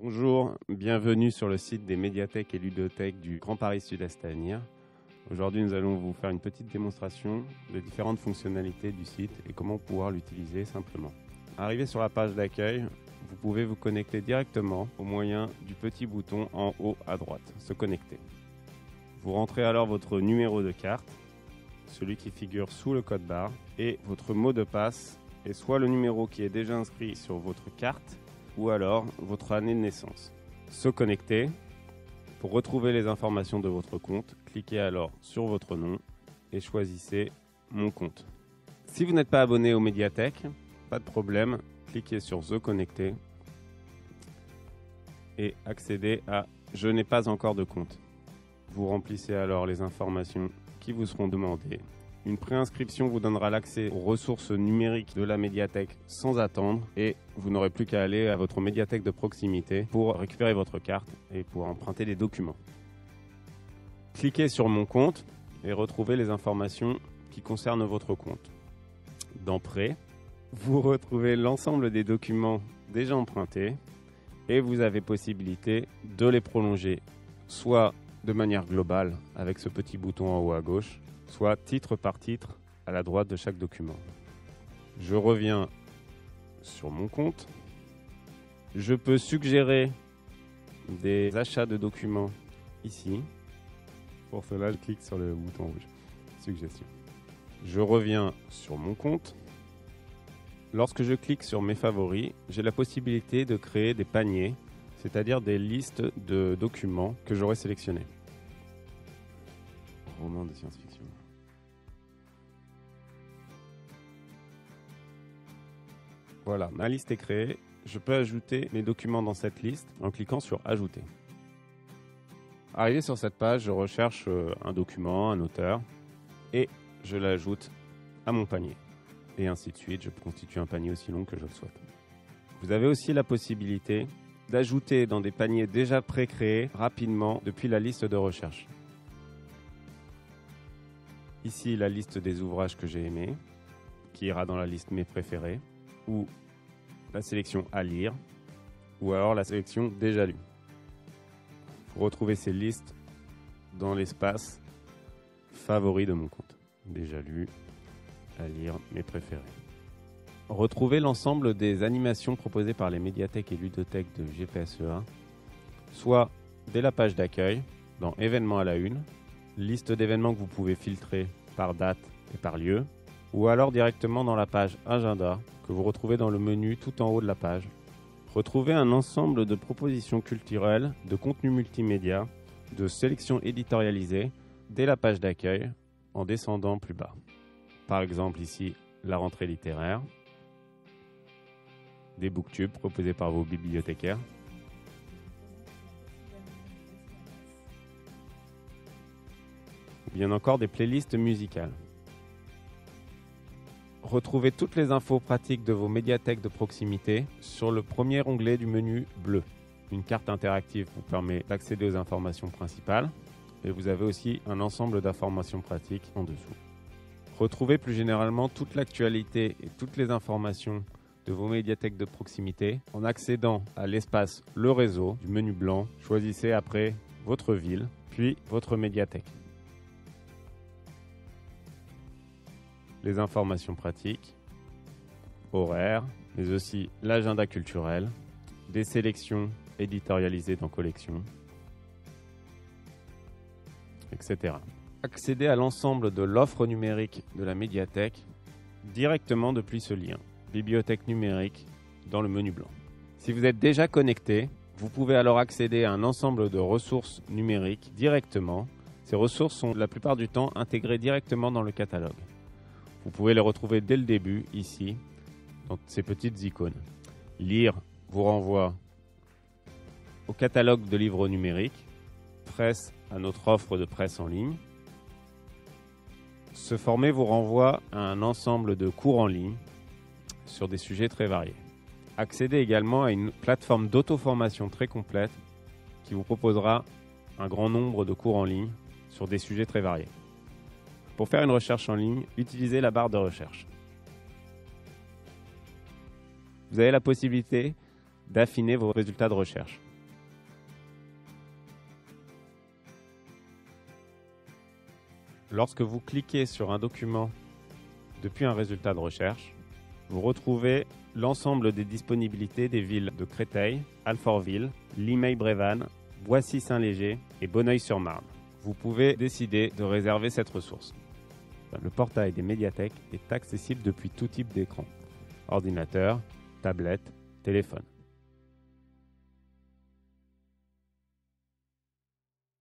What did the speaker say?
Bonjour, bienvenue sur le site des médiathèques et ludothèques du Grand Paris Sud-Est à venir. Aujourd'hui, nous allons vous faire une petite démonstration des différentes fonctionnalités du site et comment pouvoir l'utiliser simplement. Arrivé sur la page d'accueil, vous pouvez vous connecter directement au moyen du petit bouton en haut à droite, se connecter. Vous rentrez alors votre numéro de carte, celui qui figure sous le code barre, et votre mot de passe est soit le numéro qui est déjà inscrit sur votre carte, ou alors votre année de naissance. Se connecter. Pour retrouver les informations de votre compte, cliquez alors sur votre nom et choisissez Mon compte. Si vous n'êtes pas abonné aux médiathèques, pas de problème, cliquez sur Se connecter et accédez à Je n'ai pas encore de compte. Vous remplissez alors les informations qui vous seront demandées. Une préinscription vous donnera l'accès aux ressources numériques de la médiathèque sans attendre et vous n'aurez plus qu'à aller à votre médiathèque de proximité pour récupérer votre carte et pour emprunter des documents. Cliquez sur Mon compte et retrouvez les informations qui concernent votre compte. Dans Prêt, vous retrouvez l'ensemble des documents déjà empruntés et vous avez possibilité de les prolonger soit de manière globale avec ce petit bouton en haut à gauche, soit titre par titre à la droite de chaque document. Je reviens sur mon compte. Je peux suggérer des achats de documents ici. Pour cela, je clique sur le bouton rouge. Suggestion. Je reviens sur mon compte. Lorsque je clique sur mes favoris, j'ai la possibilité de créer des paniers, c'est-à-dire des listes de documents que j'aurais sélectionnés. Roman de science-fiction. Voilà, ma liste est créée. Je peux ajouter mes documents dans cette liste en cliquant sur Ajouter. Arrivé sur cette page, je recherche un document, un auteur, et je l'ajoute à mon panier. Et ainsi de suite, je peux constituer un panier aussi long que je le souhaite. Vous avez aussi la possibilité d'ajouter dans des paniers déjà pré-créés rapidement depuis la liste de recherche. Ici, la liste des ouvrages que j'ai aimés, qui ira dans la liste Mes préférés, ou la sélection à lire, ou alors la sélection déjà lue. Vous retrouvez ces listes dans l'espace favoris de mon compte. Déjà lu, à lire, mes préférés. Retrouvez l'ensemble des animations proposées par les médiathèques et ludothèques de GPSEA, soit dès la page d'accueil, dans Événements à la une, liste d'événements que vous pouvez filtrer par date et par lieu, ou alors directement dans la page Agenda, que vous retrouvez dans le menu tout en haut de la page. Retrouvez un ensemble de propositions culturelles, de contenus multimédia, de sélections éditorialisées dès la page d'accueil en descendant plus bas. Par exemple ici, la rentrée littéraire, des booktubes proposés par vos bibliothécaires, ou bien encore des playlists musicales. Retrouvez toutes les infos pratiques de vos médiathèques de proximité sur le premier onglet du menu bleu. Une carte interactive vous permet d'accéder aux informations principales et vous avez aussi un ensemble d'informations pratiques en dessous. Retrouvez plus généralement toute l'actualité et toutes les informations de vos médiathèques de proximité en accédant à l'espace Le réseau du menu blanc. Choisissez après votre ville, puis votre médiathèque. Les informations pratiques, horaires, mais aussi l'agenda culturel, des sélections éditorialisées dans collections, etc. Accédez à l'ensemble de l'offre numérique de la médiathèque directement depuis ce lien, bibliothèque numérique, dans le menu blanc. Si vous êtes déjà connecté, vous pouvez alors accéder à un ensemble de ressources numériques directement. Ces ressources sont la plupart du temps intégrées directement dans le catalogue. Vous pouvez les retrouver dès le début, ici, dans ces petites icônes. Lire vous renvoie au catalogue de livres numériques, Presse à notre offre de presse en ligne. Se former vous renvoie à un ensemble de cours en ligne sur des sujets très variés. Accédez également à une plateforme d'auto-formation très complète qui vous proposera un grand nombre de cours en ligne sur des sujets très variés. Pour faire une recherche en ligne, utilisez la barre de recherche. Vous avez la possibilité d'affiner vos résultats de recherche. Lorsque vous cliquez sur un document depuis un résultat de recherche, vous retrouvez l'ensemble des disponibilités des villes de Créteil, Alfortville, Limeil-Brévannes, Boissy-Saint-Léger et Bonneuil-sur-Marne. Vous pouvez décider de réserver cette ressource. Le portail des médiathèques est accessible depuis tout type d'écran: ordinateur, tablette, téléphone.